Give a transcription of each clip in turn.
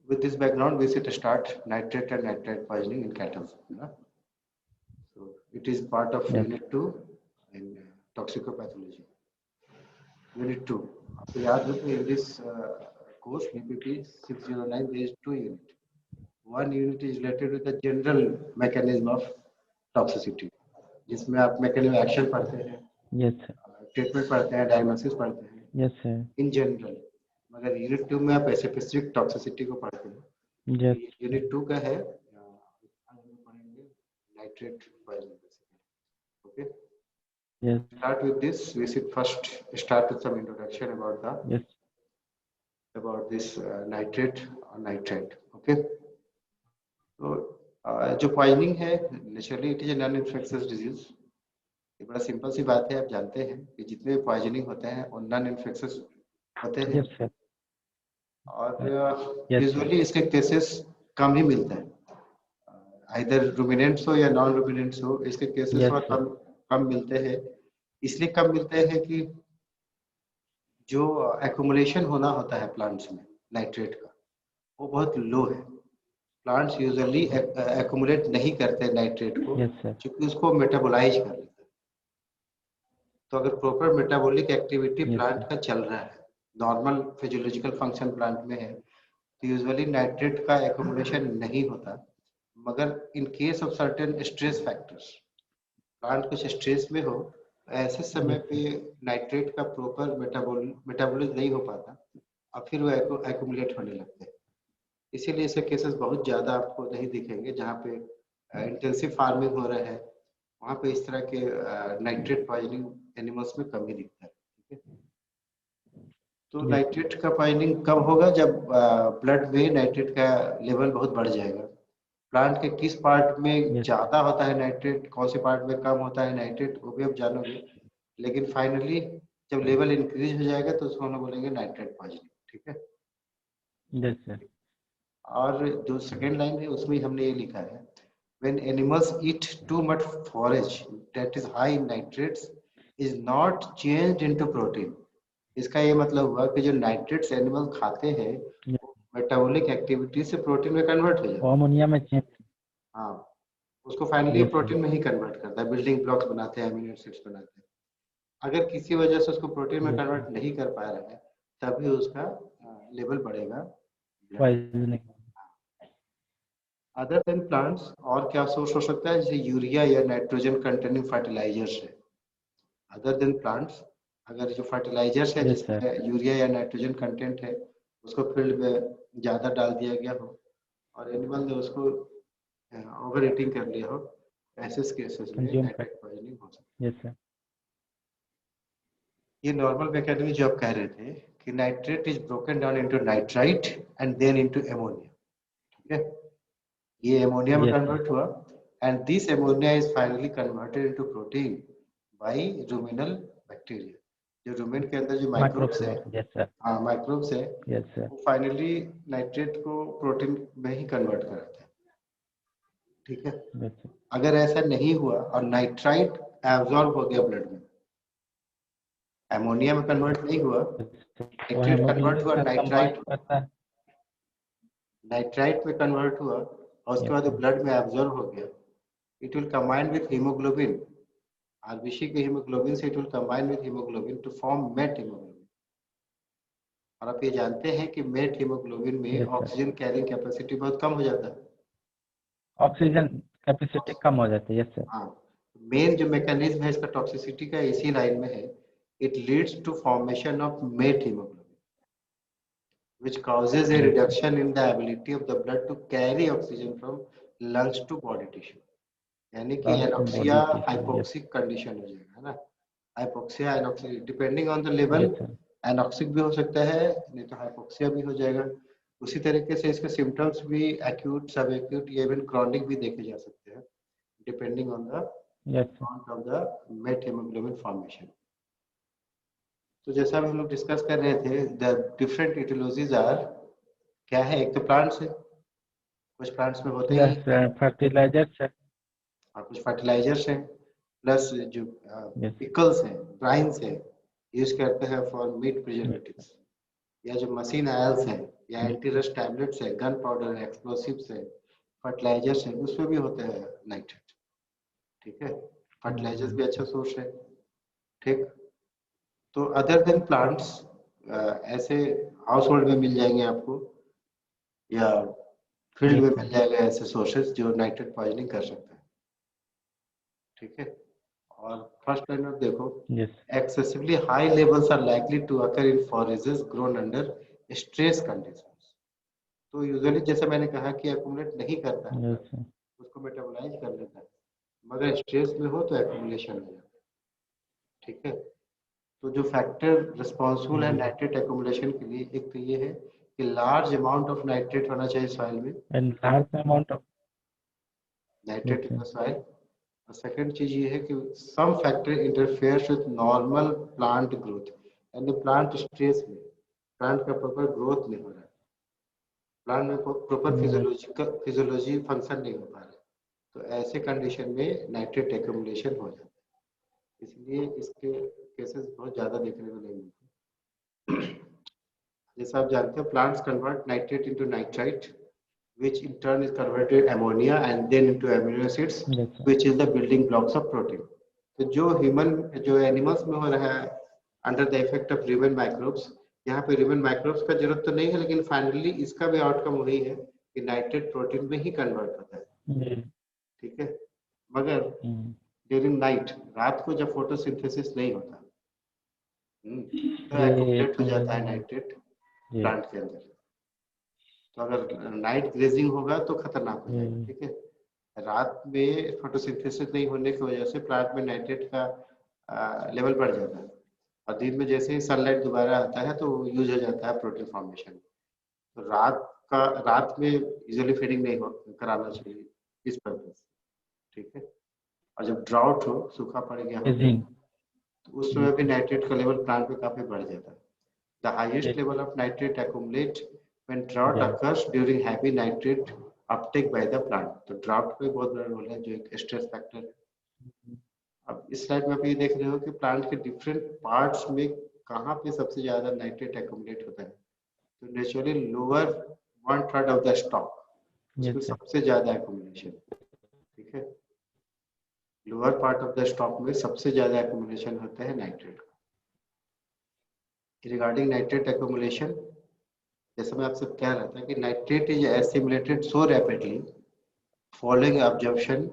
with this background, we should start nitrate and nitrite poisoning in cattle. So it is part of Unit 2 in toxicopathology. Unit 2. आपको याद हो तो in this course BPP 609 there is 2 units. One unit is related with the general mechanism of toxicity, जिसमें आप mechanism action पढ़ते हैं, treatment पढ़ते हैं, diagnosis पढ़ते हैं, in general. मगर यूनिट 2 में आप स्पेसिफिक टॉक्सिसिटी को पढ़ते हैं. यूनिट 2 का है nitrate poisoning. Okay, start with this. We should first start with some introduction about the about this nitrate or nitrate. Okay, तो जो पॉइजनिंग है naturally it is a non infectious disease. ये बड़ा सिंपल सी बात है, आप जानते हैं कि जितने पॉइजनिंग होते हैं वो नॉन इन्फेक्शियस होते हैं. और यूजुअली इसके केसेस कम ही मिलते हैं, आइदर रुमिनेंट्स हो या नॉन रुमिनेंट्स हो, इसके केसेस कम मिलते हैं. इसलिए कम मिलते हैं कि जो एक्यूमुलेशन होना होता है प्लांट्स में नाइट्रेट का वो बहुत लो है. प्लांट्स यूजुअली एक्यूमुलेट नहीं करते नाइट्रेट को, क्योंकि उसको मेटाबोलाइज कर लेते हैं. तो अगर प्रॉपर मेटाबॉलिक एक्टिविटी प्लांट का चल रहा है, नॉर्मल फिजियोलॉजिकल फंक्शन प्लांट में है, तो यूजुअली नाइट्रेट का एक्यूमुलेशन नहीं होता. मगर in case of certain stress factors, plant कुछ स्ट्रेस में हो, ऐसे समय पे नाइट्रेट का प्रॉपर मेटाबॉलिज्म नहीं हो पाता और फिर वो एक्यूमुलेट होने लगते हैं. इसीलिए ऐसे केसेस बहुत ज़्यादा आपको नहीं दिखेंगे. जहाँ पे इंटेंसिव फार्मिंग हो रहा है वहाँ पे इस तरह के नाइट्रेट पॉइजनिंग एनिमल्स में कम ही दिखता है. ठीक है, तो नाइट्रेट का पॉइजनिंग कब होगा? जब ब्लड में नाइट्रेट का लेवल बहुत बढ़ जाएगा. प्लांट के किस पार्ट में ज़्यादा होता है नाइट्रेट, कौन से पार्ट में कम होता है नाइट्रेट, वो भी आप जानोगे. लेकिन फाइनली जब लेवल इंक्रीज हो जाएगा तो उसको हम बोलेंगे नाइट्रेट पॉइजनिंग. ठीक है. और जो सेकेंड लाइन है उसमें हमने ये लिखा है, when animals eat too much forage that is high in nitrates is not changed into protein. इसका ये मतलब हुआ कि जो नाइट्रेट्स एनिमल खाते हैं मेटाबॉलिक एक्टिविटी से प्रोटीन में कन्वर्ट हो जाता है, अमोनिया में चेंज. हाँ, उसको फाइनली प्रोटीन में ही कन्वर्ट करता है, बिल्डिंग ब्लॉक्स बनाते हैं, अमीनो एसिड्स बनाते हैं. अगर किसी वजह से उसको प्रोटीन में कन्वर्ट नहीं कर पा रहा है तभी उसका लेवल बढ़ेगा. अदर देन प्लांट्स और क्या सोर्स हो सकता है? जैसे यूरिया या नाइट्रोजन कंटेनिंग फर्टिलाइजर्स है. अदर देन प्लांट्स, अगर जो फर्टिलाइजर्स है जिसमें यूरिया या नाइट्रोजन कंटेंट है उसको फील्ड में ज़्यादा डाल दिया गया हो और एनिमल ने उसको ओवर ईटिंग कर लिया हो, ऐसे केसेस में नाइट्रेट पॉइजनिंग हो सकती है. ये नॉर्मल मैकेनिज्म जो आप कह रहे थे कि nitrate is broken down into nitrite and then into ammonia. ठीक है, ये एमोनिया में कन्वर्ट हुआ and this ammonia is finally converted into protein by ruminal bacteria. जो रुमिन के अंदर जो माइक्रोब्स है, माइक्रोब्स है, वो फाइनली नाइट्रेट को प्रोटीन में ही कन्वर्ट कराते हैं. ठीक है, अगर ऐसा नहीं हुआ और नाइट्राइट एब्जॉर्ब हो गया ब्लड में, एमोनिया में कन्वर्ट नहीं हुआ, नाइट्रेट कन्वर्ट हुआ नाइट्राइट में कन्वर्ट हुआ और उसके बाद ब्लड में एब्जॉर्ब हो गया, it will combine with haemoglobin. RBC के हीमोग्लोबिन से it will combine with haemoglobin to form met haemoglobin. और आप ये जानते हैं कि मेट हीमोग्लोबिन में ऑक्सीजन कैरिंग कैपेसिटी बहुत कम हो जाता है. ऑक्सीजन कैपेसिटी कम हो जाती है. Yes sir. हाँ, मेन जो मैकेनिज्म है इसका टॉक्सिसिटी का इसी लाइन में है. It leads to formation of MET hemoglobin, which causes a reduction in the ability of the blood to carry oxygen from lungs to body tissue. यानी कि एनॉक्सिया हाइपोक्सिक कंडीशन हो जाएगा, है ना. Hypoxia anoxic depending on the level, anoxic भी हो सकता है, नहीं तो हाइपोक्सिया भी हो जाएगा. उसी तरीके से इसके सिम्टम्स भी एक्यूट, सब एक्यूट, या इवन क्रॉनिक भी देखे जा सकते हैं depending on the amount of the MET hemoglobin formation. तो जैसा हम लोग डिस्कस कर रहे थे, द डिफरेंट इटियोलॉजीज आर क्या है? एक तो प्लांट्स है, कुछ प्लांट्स में होते हैं फर्टिलाइजर्स है और कुछ फर्टिलाइजर्स हैं, प्लस जो पिकल्स हैं, ब्राइन्स है, यूज करते हैं फॉर मीट प्रिजर्वेटिव्स. या जो मशीन आयल्स है, या एंटी रस्ट टैबलेट्स है, गन पाउडर है, एक्सप्लोसिव्स है, फर्टिलाइजर्स है, उसमें भी होते हैं नाइट्रेट। ठीक है, फर्टिलाइजर्स भी अच्छा सोर्स है। ठीक, तो अदर देन प्लांट्स ऐसे हाउस होल्ड में मिल जाएंगे आपको, या फील्ड में मिल जाएगा ऐसे सोर्सेज जो नाइट्रेट पॉइजनिंग कर सकते हैं। ठीक है, और फर्स्ट लाइन देखो, excessively high levels are likely to occur in forages grown under stress conditions. तो यूजुअली जैसे मैंने कहा कि एक्यूमुलेट नहीं करता है, उसको मेटाबोलाइज कर लेता है, मगर स्ट्रेस में हो तो एक्यूमुलेशन हो जाता है। ठीक है, तो जो फैक्टर रिस्पॉन्सिबल है नाइट्रेट एक्यूमुलेशन के लिए, एक तो ये है कि लार्ज अमाउंट ऑफ नाइट्रेट होना चाहिए सॉइल में, and large amount of nitrate in the soil. और सेकंड चीज ये है कि some factor interferes with normal plant growth, यानी प्लांट स्ट्रेस में प्लांट का प्रॉपर ग्रोथ नहीं हो रहा है, प्लांट में प्रॉपर फिजियोलॉजी फंक्शन नहीं हो पा रहा है, तो ऐसे कंडीशन में नाइट्रेट एक्यूमुलेशन हो जाता है। इसलिए इसके केसेस बहुत ज्यादा देखने को नहीं मिलते। जैसा आप जानते हो, plants convert nitrate into nitrite, which in turn is converted ammonia and then into amino acids, which is the building blocks of protein. तो जो एनिमल्स में हो रहा है under the effect of human microbes, यहाँ पे ह्यूमन माइक्रोब्स का जरूरत तो नहीं है, लेकिन फाइनली इसका भी आउटकम वही है कि नाइट्रेट प्रोटीन में ही कन्वर्ट होता है। ठीक है, मगर ड्यूरिंग नाइट, रात को जब फोटोसिंथेसिस नहीं होता, तो एक्यूमुलेट हो जाता है नाइट्रेट प्लांट के अंदर। तो अगर नाइट ग्लेजिंग होगा तो खतरनाक हो जाएगा। ठीक है, रात में फोटोसिंथेसिस नहीं होने की वजह से प्लांट में नाइट्रेट का लेवल बढ़ जाता है, और दिन में जैसे ही सनलाइट दोबारा आता है तो यूज हो जाता है प्रोटीन फॉर्मेशन। तो रात में यूजुअली फीडिंग नहीं कराना चाहिए इस पर्पज। ठीक है, और जब ड्राउट हो, सूखा पड़ गया हो, तो उस समय भी नाइट्रेट का लेवल प्लांट में काफी बढ़ जाता है। The highest level of nitrate accumulate when drought occurs during heavy nitrate uptake by the plant। तो ड्राउट पे बहुत बड़ा रोल है, जो एक स्ट्रेस फैक्टर है। अब इस स्लाइड में आप ये देख रहे हो कि प्लांट के डिफरेंट पार्ट्स में कहाँ पे सबसे ज्यादा नाइट्रेट एक्यूमुलेट होता है। तो naturally lower 1/3 of the stock, उसमें सबसे ज्यादा एक्यूमुलेशन। ठीक है, lower part of the stock में सबसे ज्यादा एक्यूमुलेशन होता है नाइट्रेट का। रिगार्डिंग नाइट्रेट एक्यूमुलेशन, जैसे मैं आपसे कह रहा था कि nitrate is assimilated so rapidly following absorption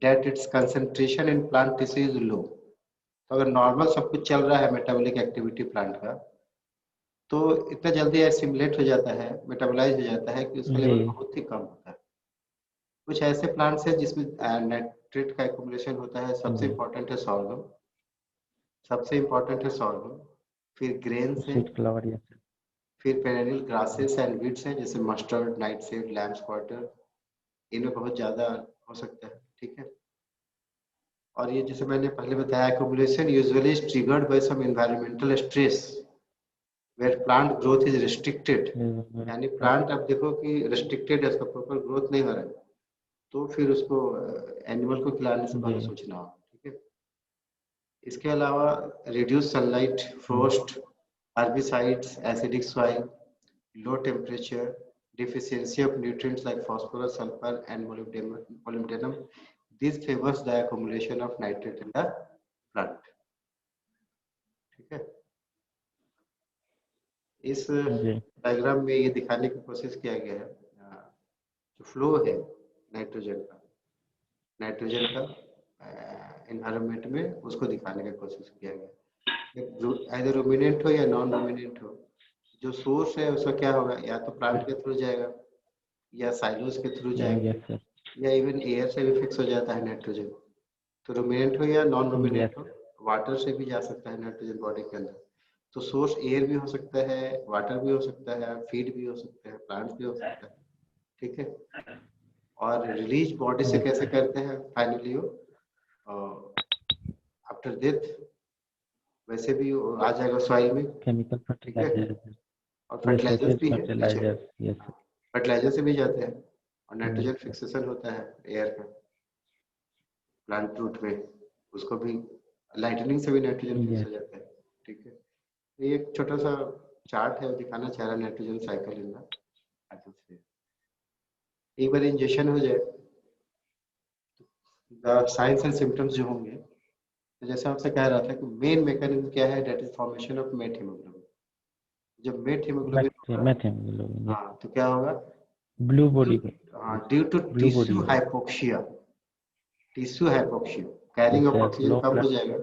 that its concentration in plant tissue is low. तो अगर नॉर्मल सब कुछ चल रहा है मेटाबॉलिक एक्टिविटी प्लांट का, तो इतना जल्दी एसिमुलेट हो जाता है, मेटाबोलाइज हो जाता है कि उसका लेवल बहुत ही कम होता है। कुछ ऐसे प्लांट्स हैं जिसमें नाइट्रेट का एक्यूमुलेशन होता है। सबसे इम्पोर्टेंट है सॉर्गम, फिर ग्रेन्स है, फिर पेरेनियल ग्रासेस एंड वीड्स हैं जैसे मस्टर्ड, नाइटशेड, लैम्स क्वार्टर, इनमें बहुत ज्यादा हो सकता है। ठीक है, और ये जैसे मैंने पहले बताया, accumulation usually is triggered by some environmental stress where plant growth is restricted. यानी प्लांट आप देखो कि रिस्ट्रिक्टेड है, उसका प्रॉपर ग्रोथ नहीं हो रहा है, तो फिर उसको एनिमल को खिलाने से पहले सोचना हो। ठीक है, इसके अलावा reduce sunlight, frost, herbicides, acidic soil, low temperature, deficiency of nutrients like phosphorus, sulfur, and molybdenum. This favors the accumulation of nitrate in the plant. ठीक है, इस डायग्राम में ये दिखाने की कोशिश किया गया है जो फ्लो है नाइट्रोजन का एनवायरनमेंट में, उसको दिखाने की कोशिश किया गया। either ruminant हो या नॉन ruminant हो, जो सोर्स है उसका क्या होगा, या तो प्लांट के थ्रू जाएगा, या साइलोस के थ्रू जाएगा, या इवन एयर से भी फिक्स हो जाता है नाइट्रोजन। तो रुमिनेंट हो या नॉन रुमिनेंट हो, वाटर से भी जा सकता है नाइट्रोजन बॉडी के अंदर। तो सोर्स एयर भी हो सकता है, वाटर भी हो सकता है, फीड भी हो सकता है, प्लांट भी हो सकता है। ठीक है, और रिलीज बॉडी से कैसे करते हैं फाइनली वो आफ्टर डेथ, वैसे भी आ जाएगा सॉइल में केमिकल फर्टिलाइजर, और फर्टिलाइजर भी है, फर्टिलाइजर से भी जाते हैं, और नाइट्रोजन फिक्सेशन होता है एयर का प्लांट रूट में, उसको भी लाइटनिंग से भी नाइट्रोजन फिक्स हो जाता है। ठीक है, ये एक छोटा सा चार्ट है वो दिखाना चाह रहा है nitrogen cycle in the atmosphere. एक बार इंजेक्शन हो जाए द साइंस एंड सिम्टम्स जो होंगे, तो जैसे आपसे कह रहा था कि मेन मैकेनिज्म क्या है, that is formation of met haemoglobin. जब मेट हीमोग्लोबिन होगा, मेथियोग्लोबिन, हाँ तो क्या होगा, ब्लू बॉडी को, हाँ due to blue body tissue है, hypoxia, tissue hypoxia, carrying of जैसे ऑक्सीजन लो कम हो ब्लड, जाएगा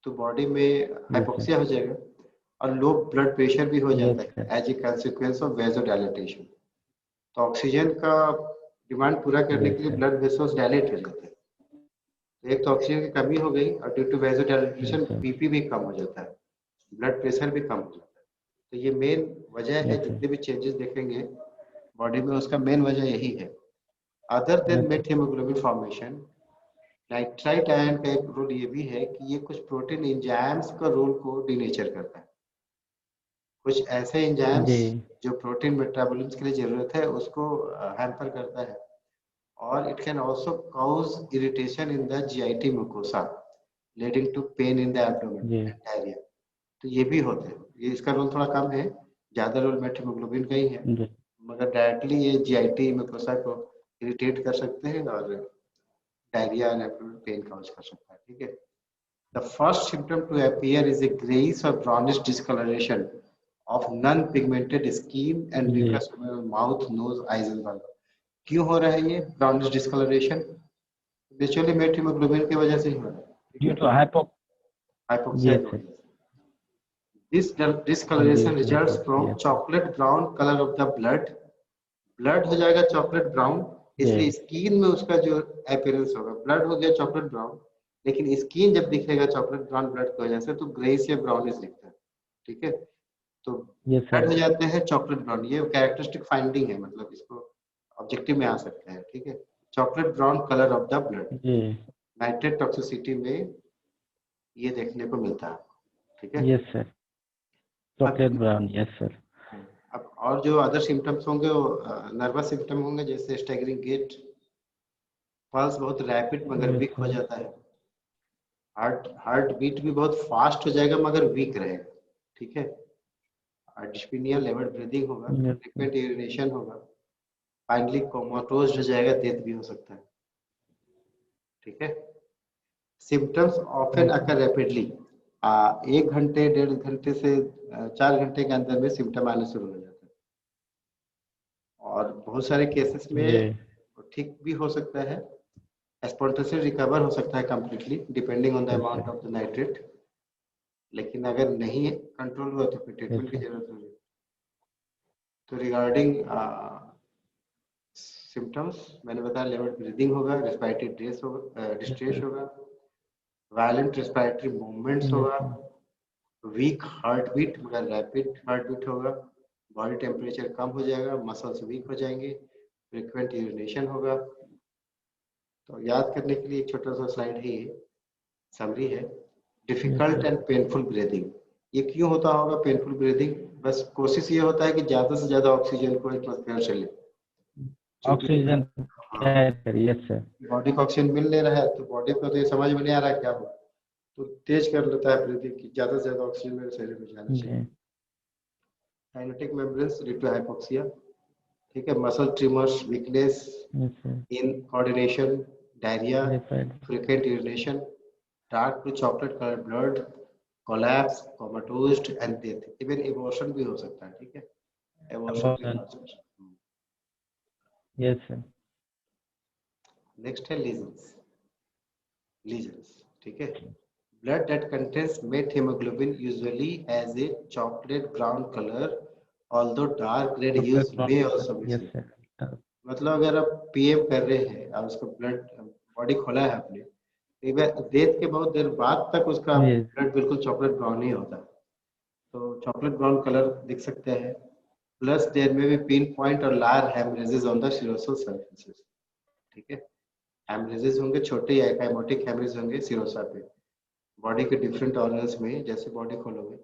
तो बॉडी में यस सर, हाइपोक्सिया हो जाएगा, और लो ब्लड प्रेशर भी हो यस जाता सर, है एज ए कंसिक्वेंस ऑफ वेजोडाइलेटेशन। तो ऑक्सीजन का डिमांड पूरा करने यस के लिए सर, ब्लड वेसल्स डायलेट हो जाते हैं। तो एक तो ऑक्सीजन की कमी हो गई, और due to vasodilatation yes sir, BP भी कम हो जाता है, ब्लड प्रेशर भी कम हो जाता है। तो ये मेन वजह है, यस सर, जितने भी चेंजेस देखेंगे बॉडी में उसका मेन वजह यही है। Other than yes sir, met haemoglobin formation, nitrite ion का एक रोल ये भी है कि ये कुछ प्रोटीन एंजाइम्स का रोल को डिनेचर करता है। कुछ ऐसे एंजाइम्स जी, जो प्रोटीन मेटाबॉलिज्म के लिए जरूरत है उसको हैम्पर करता है, और it can also cause irritation in the GIT mucosa leading to pain in the abdomen जी, एंड डायरिया। तो ये भी होते हैं, ये इसका रोल थोड़ा कम है, ज्यादा रोल मेट हीमोग्लोबिन का ही है, जी, मगर डायरेक्टली ये जीआईटी म्यूकोसा को इरिटेट कर सकते हैं और diarrhoea and abdomen pain cause कर सकता है। ठीक है। The first symptom to appear is a grayish or brownish discoloration of non-pigmented skin and ji, mucous membrane, mouth, nose, eyes and mouth। क्यों हो रहा है ये brownish discoloration? Naturally met haemoglobin की वजह से ही हो रहा है। ठीक ड्यू है, टू हाइपो, हाइपोक्सिया यस की सर, वजह से। This due discoloration to results from hypoxia, chocolate brown color of the blood। Blood हो जाएगा चॉकलेट ब्राउन, जी, इसलिए स्किन में उसका जो अपीयरेंस होगा, ब्लड हो गया चॉकलेट ब्राउन, लेकिन स्किन जब दिखेगा चॉकलेट ब्राउन ब्लड की वजह से तो ग्रे से ब्राउनिश दिखता है। ठीक है, तो यस ब्लड सर, हो जाते हैं चॉकलेट ब्राउन, ये कैरेक्टरिस्टिक फाइंडिंग है, मतलब इसको ऑब्जेक्टिव में आ सकता है। ठीक है, chocolate brown colour of the blood जी, नाइट्रेट टॉक्सिसिटी में ये देखने को मिलता है। ठीक है, यस सर, अब चॉकलेट ब्राउन, यस सर, अब और जो अदर सिम्टम्स होंगे वो नर्वस सिम्टम होंगे, जैसे स्टैगरिंग गेट, पल्स बहुत रैपिड मगर यस वीक हो सर, जाता है, हार्ट बीट भी बहुत फास्ट हो जाएगा मगर वीक रहेगा। ठीक है, डिस्पीनिया, लेवल ब्रीदिंग होगा, यस सर, फ्रीक्वेंट यूरिनेशन होगा, फाइनली कोमाटोज हो जाएगा, डेथ भी हो सकता है। ठीक है, सिम्टम्स ऑफन यस सर, अकर रैपिडली, 1 घंटे 1.5 घंटे से 4 घंटे के अंदर में सिम्टम आने शुरू हो जाते हैं, और बहुत सारे केसेस में जी, ठीक भी हो सकता है, स्पॉन्टेनियसली रिकवर हो सकता है completely depending on the yes amount sir, of the nitrate. लेकिन अगर नहीं कंट्रोल हुआ तो फिर यस ट्रीटमेंट की सर, जरूरत होगी। तो रिगार्डिंग सिम्टम्स मैंने बताया, लेवल ब्रीदिंग होगा, रेस्पिरेटरी डिस्ट्रेस होगा, यस डिस्ट्रेस सर, होगा, वायलेंट रेस्पिरेटरी मूवमेंट्स यस होगा, सर, वीक हार्ट बीट मगर रैपिड हार्ट बीट होगा, बॉडी टेम्परेचर कम हो जाएगा, मसल्स वीक हो जाएंगे, फ्रीक्वेंट यूरिनेशन होगा। तो याद करने के लिए एक छोटा सा स्लाइड ही समरी है, yes difficult sir, and painful breathing. ये क्यों होता होगा पेनफुल ब्रीदिंग? बस कोशिश ये होता है कि ज्यादा से ज्यादा ऑक्सीजन को एटमॉस्फेयर से ले, क्योंकि ऑक्सीजन हाँ कैरी कर, यस सर, बॉडी को ऑक्सीजन मिल नहीं रहा है, तो बॉडी को तो ये समझ में नहीं आ रहा है क्या हो, तो तेज कर लेता है ब्रीदिंग की, ज्यादा से ज्यादा ऑक्सीजन मेरे शरीर में जाना चाहिए। जी, cyanotic membranes due to hypoxia. ठीक है, muscle tremors, weakness yes sir, incoordination, diarrhoea, रेफाइड, frequent urination, dark to chocolate colored blood, collapse, comatose and death, even abortion भी हो सकता है। ठीक है, abortion भी अबॉर्शन, हो सकता है। यस सर, नेक्स्ट है लीजन्स, लीजन्स। ठीक है, blood that contains met hemoglobin usually has a chocolate brown color, although dark red hues chocolate may brown, also be yes seen। Sir, मतलब अगर आप पीएम कर रहे हैं और उसका ब्लड बॉडी खोला है आपने, एक बार डेथ के बहुत देर बाद तक उसका यस, ब्लड बिल्कुल चॉकलेट ब्राउन ही होता है, तो चॉकलेट ब्राउन कलर दिख सकते हैं। प्लस देयर में भी पिन पॉइंट और large haemorrhages on the serosal surfaces. ठीक है, हेमरेजेस होंगे छोटे या एकाइमोटिक हेमरेज होंगे सिरोसा पे, बॉडी के डिफरेंट ऑर्गन्स में, जैसे बॉडी खोलोगे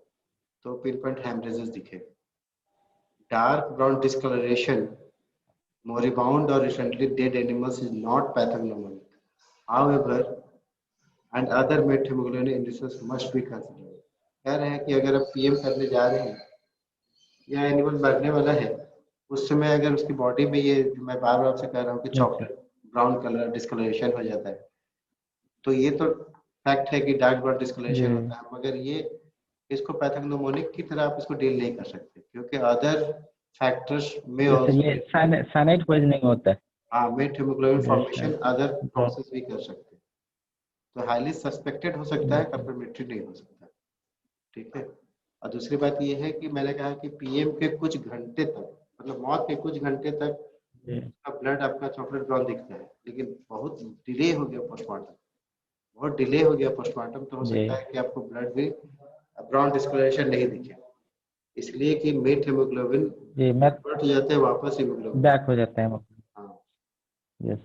तो पिन पॉइंट हेमरेजेस दिखेगा। Dark brown discoloration, moribund or recently dead animals is not pathognomonic. However, and other met hemoglobin indices must be considered। कह रहे हैं कि अगर आप पीएम करने जा रहे हैं या एनिमल मरने वाला है, उस समय अगर उसकी बॉडी में ये जो मैं बार बार आपसे कह रहा हूँ कि चॉकलेट ब्राउन कलर डिस्कलरेशन हो जाता है, तो ये तो फैक्ट है कि डार्क ब्राउन डिस्कलरेशन होता है, मगर ये इसको पैथोग्नोमोनिक की तरह आप इसको डील नहीं कर सकते, क्योंकि अदर फैक्टर्स में ये साइनाइड पॉइजनिंग होता है। हाँ, met haemoglobin formation Yes, other process भी कर सकते हैं, तो हाईली सस्पेक्टेड हो सकता है, कंफर्मेटरी नहीं हो सकता। ठीक है। और दूसरी बात ये है कि मैंने कहा कि पीएम के कुछ घंटे तक, मतलब मौत के कुछ घंटे तक ब्लड आपका चॉकलेट ब्राउन दिखता है, लेकिन बहुत डिले हो गया पोस्टमार्टम, बहुत डिले हो गया पोस्टमार्टम, तो हो सकता है कि आपको ब्लड भी ब्राउन डिस्कलरेशन नहीं दिखे, इसलिए कि मेट हीमोग्लोबिन कन्वर्ट हो जाते हैं वापस हीमोग्लोबिन बैक हो जाता है। हाँ। यस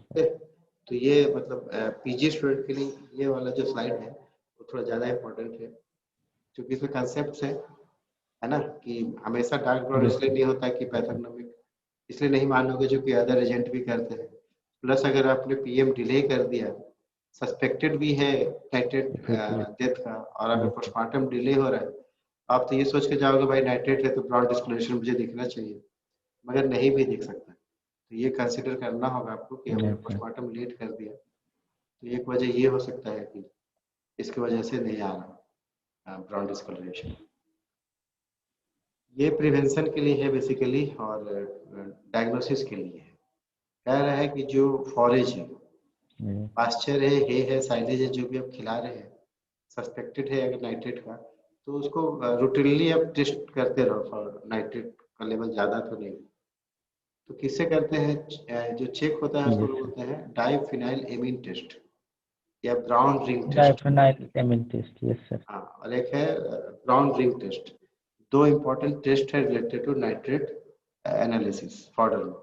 तो ये मतलब पीजी स्टूडेंट के लिए ये वाला जो स्लाइड है वो थोड़ा ज़्यादा इम्पोर्टेंट है, क्योंकि इसमें कंसेप्ट है ना, कि हमेशा डार्क ब्राउन इसलिए नहीं होता कि पैथोग्नोमिक इसलिए नहीं मानोगे जो कि अदर एजेंट भी करते हैं, प्लस अगर आपने पीएम डिले कर दिया, सस्पेक्टेड भी है नाइट्रेट डेथ का, और अगर पोस्टमार्टम डिले हो रहा है, आप तो ये सोच के जाओगे भाई नाइट्रेट है तो ब्राउन डिस्कलरेशन मुझे दिखना चाहिए, मगर नहीं भी दिख सकता, तो ये कंसिडर करना होगा आपको कि हमने पोस्टमार्टम लेट कर दिया, तो एक वजह ये हो सकता है कि इसकी वजह से नहीं आ रहा ब्राउन डिस्कलरेशन। ये प्रिवेंशन के लिए है बेसिकली, और डायग्नोसिस के लिए है। कह रहा है कि जो फॉरेज है, पास्चर है साइलेज है, जो भी आप खिला रहे हैं, सस्पेक्टेड है अगर नाइट्रेट का, तो उसको रूटीनली आप टेस्ट करते रहो फॉर नाइट्रेट का लेवल ज़्यादा तो नहीं। तो किससे करते हैं, जो चेक होता है उसको बोलते हैं डाइफिनाइल एमीन टेस्ट या brown ring test. Diphenyl amine test, yes sir. हाँ, और एक है ब्राउन रिंग टेस्ट। दो इंपॉर्टेंट टेस्ट है related to nitrate analysis fodder में,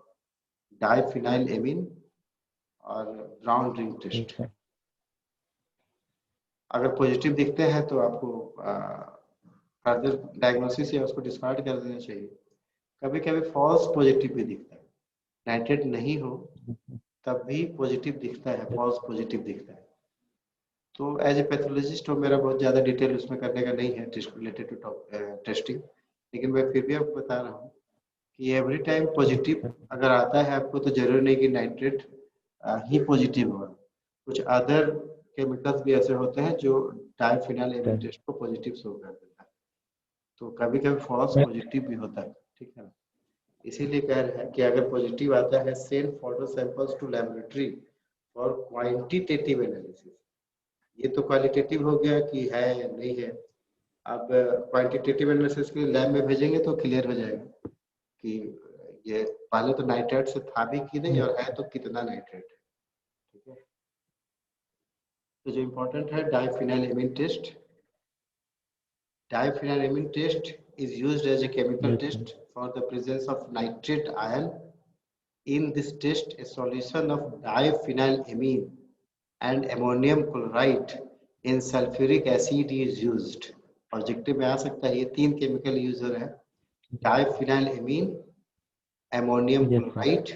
डाइफिनाइल एमीन और ब्राउन रिंग टेस्ट। अगर पॉजिटिव दिखते हैं तो आपको फर्दर डायग्नोसिस या उसको डिस्कार्ड कर देना चाहिए। कभी कभी फॉल्स पॉजिटिव भी दिखता है, नाइट्रेट नहीं हो तब भी पॉजिटिव दिखता है, फॉल्स पॉजिटिव दिखता है। तो एज ए पैथोलॉजिस्ट हो, मेरा बहुत ज़्यादा डिटेल उसमें करने का नहीं है टेस्ट रिलेटेड टू टेस्टिंग, लेकिन मैं फिर भी आपको बता रहा हूँ कि एवरी टाइम पॉजिटिव अगर आता है आपको, तो जरूरी नहीं कि नाइट्रेट ही पॉजिटिव होगा, कुछ अदर केमिकल्स भी ऐसे होते हैं जो डाइफिनाइल एमीन टेस्ट को पॉजिटिव शो कर देता है, तो कभी कभी फॉल्स पॉजिटिव भी होता है। ठीक है ना, इसीलिए कह रहे हैं कि अगर पॉजिटिव आता है, send for samples to laboratory for quantitative analysis. ये तो क्वालिटेटिव हो गया कि है या नहीं है, अब क्वांटिटेटिव एनालिसिस के लिए लैब में भेजेंगे तो क्लियर हो जाएगा कि ये पहले तो नाइट्रेट से था भी कि नहीं, और है तो कितना नाइट्रेट है। ठीक है, तो जो इम्पोर्टेंट है diphenyl amine test. Diphenylamine test is used as a chemical test for the presence of nitrate ion. In this test, a solution of diphenylamine and ammonium chloride in sulfuric acid is used. Objective में आ सकता है, ये तीन chemical use हो रहे हैं, डाइफिनाइलएमीन, ammonium chloride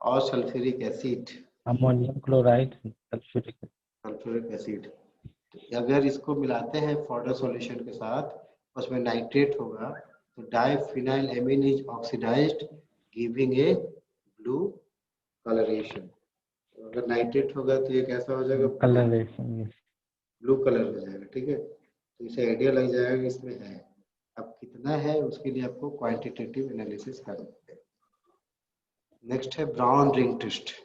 और sulphuric acid. Ammonium chloride, sulphuric acid, अगर इसको मिलाते हैं फॉर्डर सॉल्यूशन के साथ, उसमें नाइट्रेट होगा, तो diphenylamine is oxidised giving a blue colouration. तो अगर नाइट्रेट होगा तो ये कैसा हो जाएगा, कलरेशन, ब्लू कलर हो जाएगा। ठीक है, तो इसे आइडिया लग जाएगा इसमें है। अब कितना है उसके लिए आपको क्वांटिटेटिव एनालिसिस करना है। नेक्स्ट है brown ring test.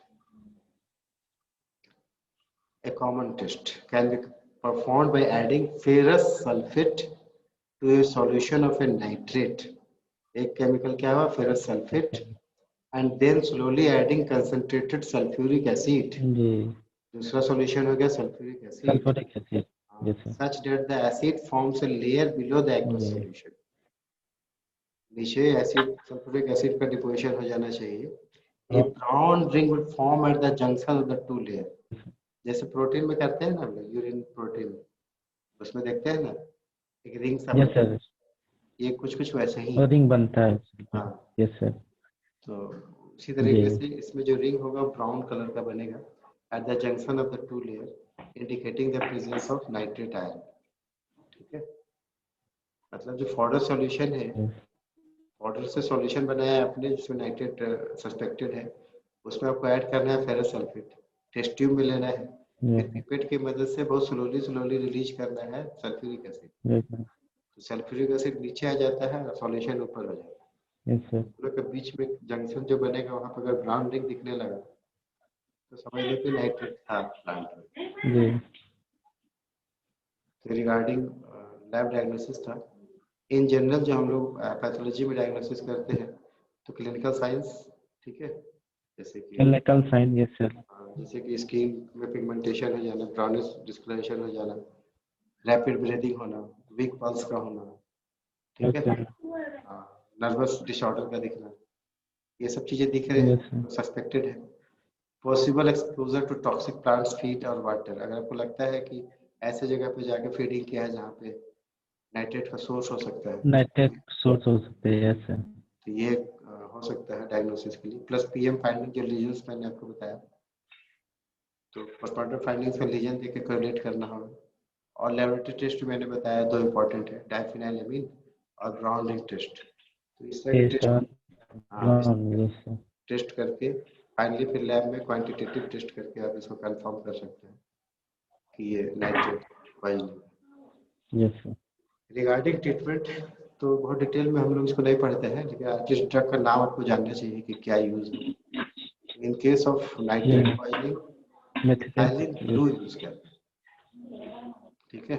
A common test can be performed by adding ferrous sulfate to a solution of a nitrate. एक केमिकल क्या हुआ, ferrous sulphate, and then slowly adding concentrated sulfuric acid. दूसरा solution हो गया sulphuric acid, such that the acid forms a layer below the aqueous solution. नीचे acid sulphuric acid का deposition हो जाना चाहिए। A brown ring will form at the junction of the two layers. जैसे protein में करते हैं ना हम लोग, यूरिन प्रोटीन, उसमें देखते हैं ना एक रिंग सा बनता है, ये कुछ कुछ वैसे ही रिंग बनता है। हाँ, यस सर। तो उसी तरीके से इसमें जो रिंग होगा ब्राउन कलर का बनेगा at the junction of the two layer, indicating the presence of nitrate ion. ठीक है, मतलब जो फॉर्डर सॉल्यूशन है पाउडर से सॉल्यूशन बनाया है आपने जिसमें नाइट्रेट सस्पेक्टेड है, उसमें आपको ऐड करना है फेरस सल्फेट, टेस्ट ट्यूब में लेना है, फिर Yes, पिपेट की मदद से बहुत स्लोली रिलीज करना है सल्फ्यूरिक एसिड। yes, sir. तो सल्फ्यूरिक एसिड नीचे आ जाता है और सॉल्यूशन ऊपर हो जाता है। Yes, sir. दोनों के बीच में जंक्शन जो बनेगा वहां पर अगर ब्राउन रिंग दिखने लगा तो समझ लो कि नाइट्रेट था प्लांट में। जी, तो रिगार्डिंग लैब डायग्नोसिस था। इन जनरल जो हम लोग पैथोलॉजी में डायग्नोसिस करते हैं तो क्लिनिकल साइंस, ठीक है, जैसे कि clinical sign, yes, sir. जैसे कि स्किन में पिगमेंटेशन हो जाना, ब्राउनिश डिस्कलरेशन हो जाना, रैपिड ब्रीदिंग होना, वीक पल्स का होना, ठीक Yes, है, sir. नर्वस डिसऑर्डर का दिखना, ये सब चीजें दिख रहे हैं Yes, sir. तो सस्पेक्टेड है। Possible exposure to toxic plants feed और वाटर, अगर आपको लगता है कि ऐसे जगह पे जाके फीडिंग किया है जहाँ पे नाइट्रेट का सोर्स हो सकता है, Nitrate source हो सकते हैं, yes, sir. तो ये हो सकता है डायग्नोसिस के लिए। प्लस पीएम फाइंडिंग जो लीजन्स मैंने आपको बताया, तो पोस्टमार्टम फाइंडिंग्स का लीजन देख के कोरिलेट करना होगा। और लेबोरेटरी टेस्ट मैंने बताया दो इंपॉर्टेंट है, डाइफिनाइलएमीन और ब्राउन रिंग टेस्ट। तो इस तरह के Yes, sir. Test Yes, sir. Test करके फाइनली फिर लैब में क्वांटिटेटिव टेस्ट करके आप इसको कंफर्म कर सकते हैं कि ये nitrate poisoning. Yes, sir. Regarding treatment तो बहुत डिटेल में हम लोग इसको नहीं पढ़ते हैं, लेकिन जिस ड्रग का नाम आपको जानना चाहिए कि क्या यूज है। In case of nitrate Yeah. Poisoning Methylene. Methylene Yes. Blue use करते हैं, ठीक है।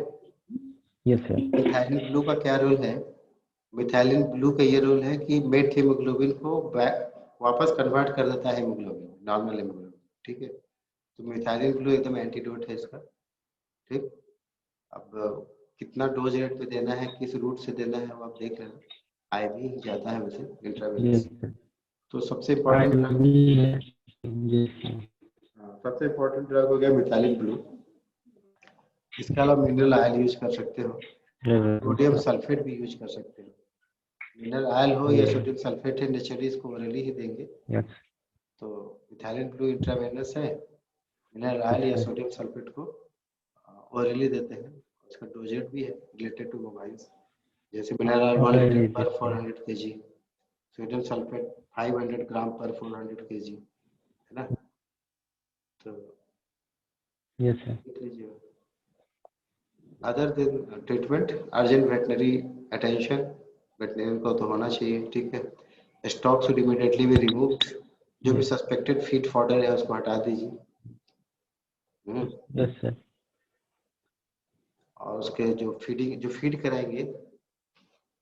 Yes, sir. मिथाइलिन ब्लू का क्या रोल है? मिथाइलिन ब्लू का ये रोल है कि मेट हीमोग्लोबिन को वापस कन्वर्ट कर देता है हीमोग्लोबिन, नॉर्मल हीमोग्लोबिन, ठीक है। तो मिथाइलिन ब्लू एकदम एंटीडोट है इसका, ठीक। अब कितना डोज रेट पे देना है, किस रूट से देना है वो आप देख लेना। आईवी जाता है वैसे Yes, इंट्रावेनस। sir. तो सबसे इम्पोर्टेंट ड्रग, IV है. Yes, sir. सबसे इम्पोर्टेंट ड्रग हो गया मिथाइलिन ब्लू। इसके अलावा मिनरल ऑयल यूज कर सकते हो, Yes, सोडियम sir. सल्फेट भी यूज कर सकते हो। मिनरल ऑयल हो या Yes. सोडियम सल्फेट है, नेचुरली इसको ओरली ही देंगे। Yes. तो मिथाइलिन ब्लू इंट्रावेनस है, मिनरल ऑयल या Yes, sir. सोडियम सल्फेट को ओरली देते हैं। उसका डोजेट भी है रिलेटेड टू मोबाइल्स, जैसे मिनरल ऑयल 1 लीटर पर 400 kg, सोडियम सल्फेट 500 ग्राम पर 400 kg, है ना। तो Yes, sir. देख लीजिए। Other than treatment, urgent veterinary attention, veterinary को तो होना चाहिए, ठीक है। Stock should immediately be removed, जो भी सस्पेक्टेड फीड फॉडर है उसको हटा दीजिए। Yes, sir. और उसके जो फीड कराएंगे,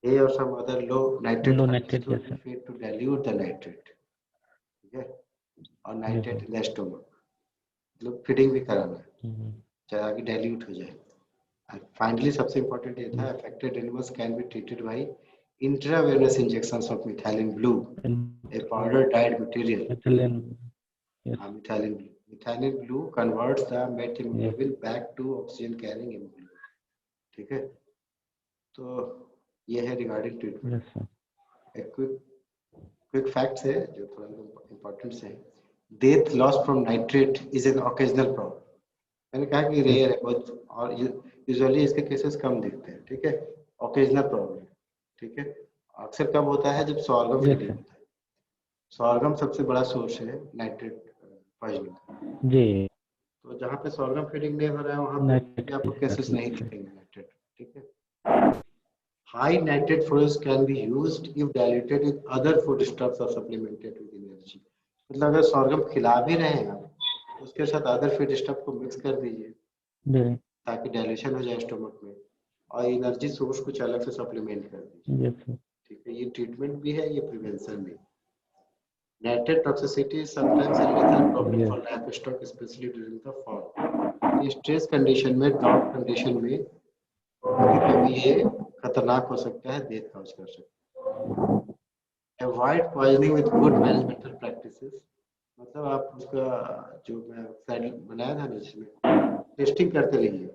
ए और some other low nitrate Low nitrate, yes, sir. Feed to dilute the nitrate, ठीक है। और नाइट्रेट इन द स्टोमक, मतलब फीडिंग भी कराना है चाहे आगे डाइल्यूट हो जाए। फाइनली सबसे इम्पोर्टेंट ये था, affected animals can be treated by intravenous injections of methylene blue, a powder dyed material. Methylene. Yes. Methylene blue. Methylene blue converts the methemoglobin back to oxygen carrying hemoglobin. ठीक है, तो ये है regarding treatment. Yes, sir. एक quick facts है जो थोड़ा important है। Death loss from nitrate is an occasional problem, मैंने कहा कि रेयर है बहुत, और यूजुअली इसके केसेस कम दिखते हैं, ठीक है। ओकेजनल प्रॉब्लम, ठीक है। अक्सर कब होता है? जब सॉर्गम Yes, फीडिंग sir. होता है। सॉर्गम सबसे बड़ा सोर्स है नाइट्रेट पॉइजनिंग का। जी. तो जहाँ पे सॉर्गम फीडिंग नहीं हो रहा है वहाँ पे आपको केसेस नहीं दिखेंगे नाइट्रेट, ठीक है। High nitrate forages can be used if diluted with other food stuffs और सप्लीमेंटेड विद एनर्जी। मतलब अगर सॉर्गम खिला भी रहे हैं आप, उसके साथ अदर फूड स्टफ को मिक्स कर दीजिए जी. ताकि डाइल्यूशन हो जाए स्टोमक में, और एनर्जी सोर्स कुछ अलग से सप्लीमेंट कर दीजिए, Yes, sir. ठीक है। ये ट्रीटमेंट भी है, ये प्रिवेंशन भी। Nitrate toxicity is sometimes a lethal problem Yes. for livestock, especially during the fall. Stress condition में, ड्राउट कंडीशन में कभी-कभी ये खतरनाक हो सकता है, डेथ कॉज कर सकता है। Avoid poisoning with good managemental practices, मतलब आप उसका जो मैं स्लाइड बनाया था ना जिसमें टेस्टिंग करते रहिए,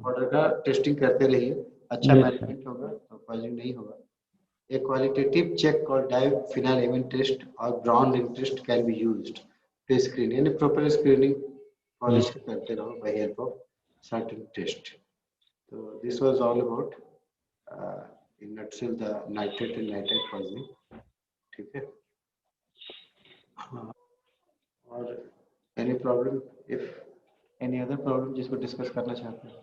ऑर्डर का टेस्टिंग करते रहिए, अच्छा Yes, sir. मैनेजमेंट होगा तो पॉइजनिंग नहीं होगा। A qualitative check called diphenylamine test or brown ring test can be used to screen. यानी proper screening polish करते रहो by help of certain test. So this was all about in nutshell the nitrate and nitrite poisoning, ठीक है। हाँ, और any problem, if any other problem जिसको discuss करना चाहते हैं?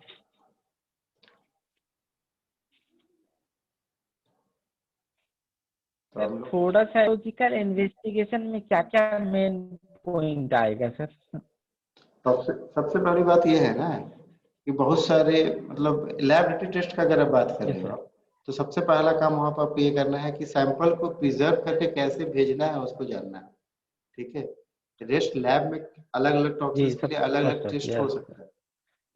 सर थोड़ा साइकोलॉजिकल इन्वेस्टिगेशन में क्या क्या मेन पॉइंट आएगा सर? सबसे पहली बात ये है ना कि बहुत सारे मतलब लैब टेस्ट का अगर आप बात कर रहे हो आप, तो सबसे पहला काम वहां पर आपको ये करना है कि सैंपल को प्रिजर्व करके कैसे भेजना है उसको जानना है, ठीक है। रेस्ट लैब में अलग अलग टॉक्सिन्स के लिए अलग अलग टेस्ट हो सकता है,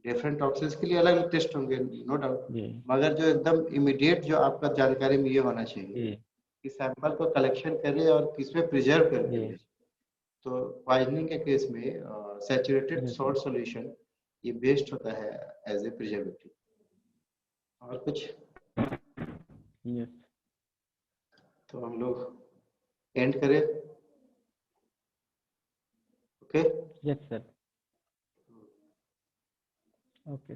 डिफरेंट टॉक्सिन्स के लिए अलग अलग टेस्ट होंगे, नो डाउट। मगर जो एकदम इमीडिएट जो आपका जानकारी में ये होना चाहिए कि सैंपल को कलेक्शन करे और किसमें प्रिजर्व करके भेजे। तो पॉइजनिंग के केस में सैचुरेटेड सॉल्ट सॉल्यूशन ये बेस्ड होता है एज ए प्रिजर्वेटिव। और कुछ? तो हम लोग एंड करें? Okay, yes sir, okay.